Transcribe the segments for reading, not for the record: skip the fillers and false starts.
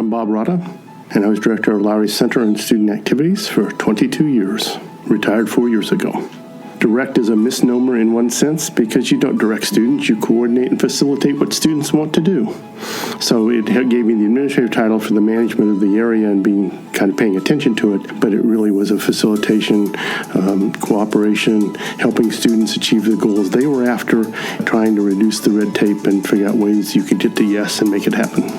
I'm Bob Rodda, and I was director of Lowry Center and Student Activities for 22 years, retired 4 years ago. Direct is a misnomer in one sense because you don't direct students, you coordinate and facilitate what students want to do. So it gave me the administrative title for the management of the area and being kind of paying attention to it, but it really was a facilitation, cooperation, helping students achieve the goals they were after, trying to reduce the red tape and figure out ways you could get to yes and make it happen.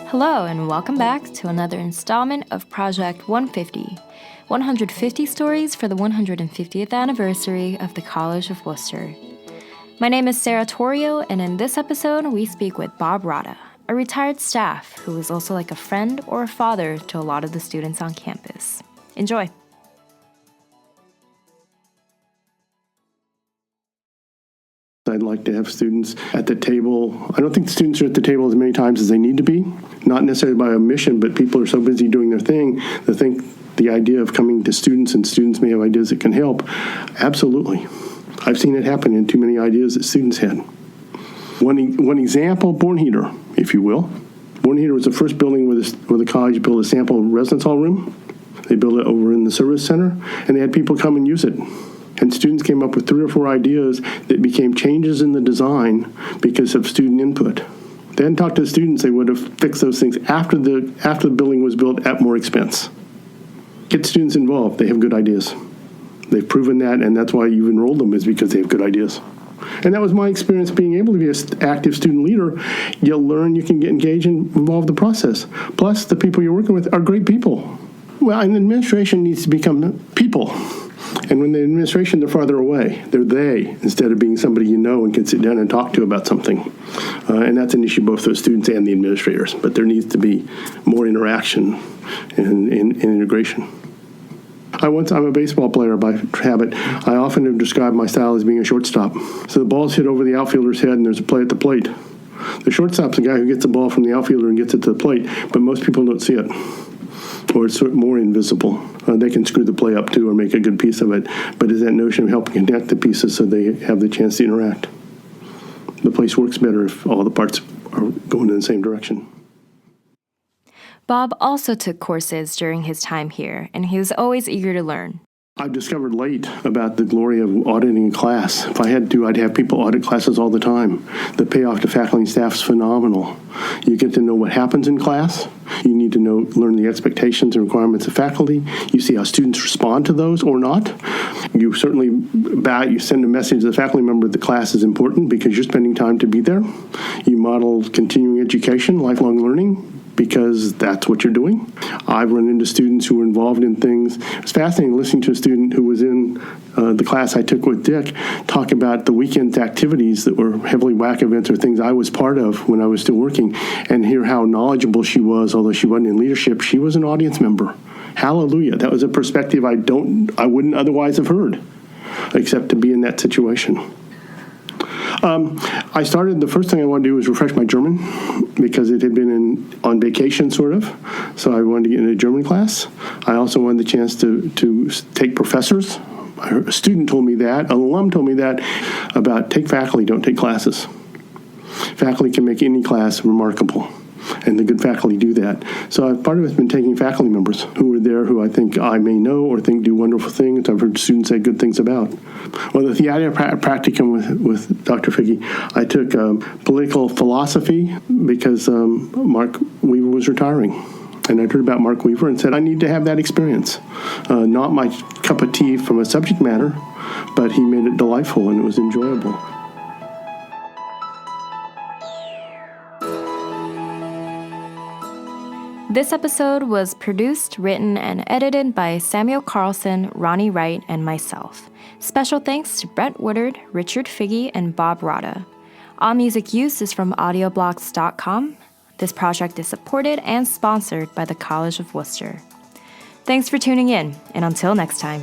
Hello and welcome back to another installment of Project 150, 150 stories for the 150th anniversary of the College of Wooster. My name is Sarah Torrio, and in this episode we speak with Bob Rodda, a retired staff who is also like a friend or a father to a lot of the students on campus. Enjoy. I'd like to have students at the table. I don't think the students are at the table as many times as they need to be, not necessarily by omission, but people are so busy doing their thing that think the idea of coming to students and students may have ideas that can help. Absolutely. I've seen it happen in too many ideas that students had. One example, Born Heater, if you will. Born Heater was the first building where the college built a sample residence hall room. They built it over in the service center, and they had people come and use it. And students came up with 3 or 4 ideas that became changes in the design because of student input. They hadn't talked to the students, they would have fixed those things after the building was built at more expense. Get students involved, they have good ideas. They've proven that, and that's why you've enrolled them, is because they have good ideas. And that was my experience being able to be an active student leader. You'll learn, you can get engaged and involve the process. Plus, the people you're working with are great people. Well, and administration needs to become people. And when the administration, they're farther away. They're they, instead of being somebody you know and can sit down and talk to about something. And that's an issue both for the students and the administrators. But there needs to be more interaction and integration. I'm a baseball player by habit. I often have described my style as being a shortstop. So the ball's hit over the outfielder's head and there's a play at the plate. The shortstop's the guy who gets the ball from the outfielder and gets it to the plate, but most people don't see it. Or it's more invisible. They can screw the play up too or make a good piece of it, but it's that notion of helping connect the pieces so they have the chance to interact. The place works better if all the parts are going in the same direction. Bob also took courses during his time here, and he was always eager to learn. I've discovered late about the glory of auditing a class. If I had to, I'd have people audit classes all the time. The payoff to faculty and staff is phenomenal. You get to know what happens in class. You need to learn the expectations and requirements of faculty. You see how students respond to those or not. You certainly you send a message to the faculty member that the class is important because you're spending time to be there. You model continuing education, lifelong learning, because that's what you're doing. I've run into students who were involved in things. It's fascinating listening to a student who was in the class I took with Dick talk about the weekend activities that were heavily WAC events or things I was part of when I was still working, and hear how knowledgeable she was. Although she wasn't in leadership, she was an audience member. Hallelujah. That was a perspective I wouldn't otherwise have heard, except to be in that situation. The first thing I wanted to do was refresh my German because it had been on vacation, sort of. So I wanted to get into a German class. I also wanted the chance to take professors. A student told me that, an alum told me that, about take faculty, don't take classes. Faculty can make any class remarkable, and the good faculty do that. So part of it's been taking faculty members who were there who I think I may know or think do wonderful things. I've heard students say good things about. Well, the theater practicum with Dr. Figge, I took political philosophy because Mark Weaver was retiring. And I heard about Mark Weaver and said, I need to have that experience. Not my cup of tea from a subject matter, but he made it delightful and it was enjoyable. This episode was produced, written, and edited by Samuel Carlson, Ronnie Wright, and myself. Special thanks to Brett Woodard, Richard Figge, and Bob Rodda. All music used is from audioblocks.com. This project is supported and sponsored by the College of Wooster. Thanks for tuning in, and until next time.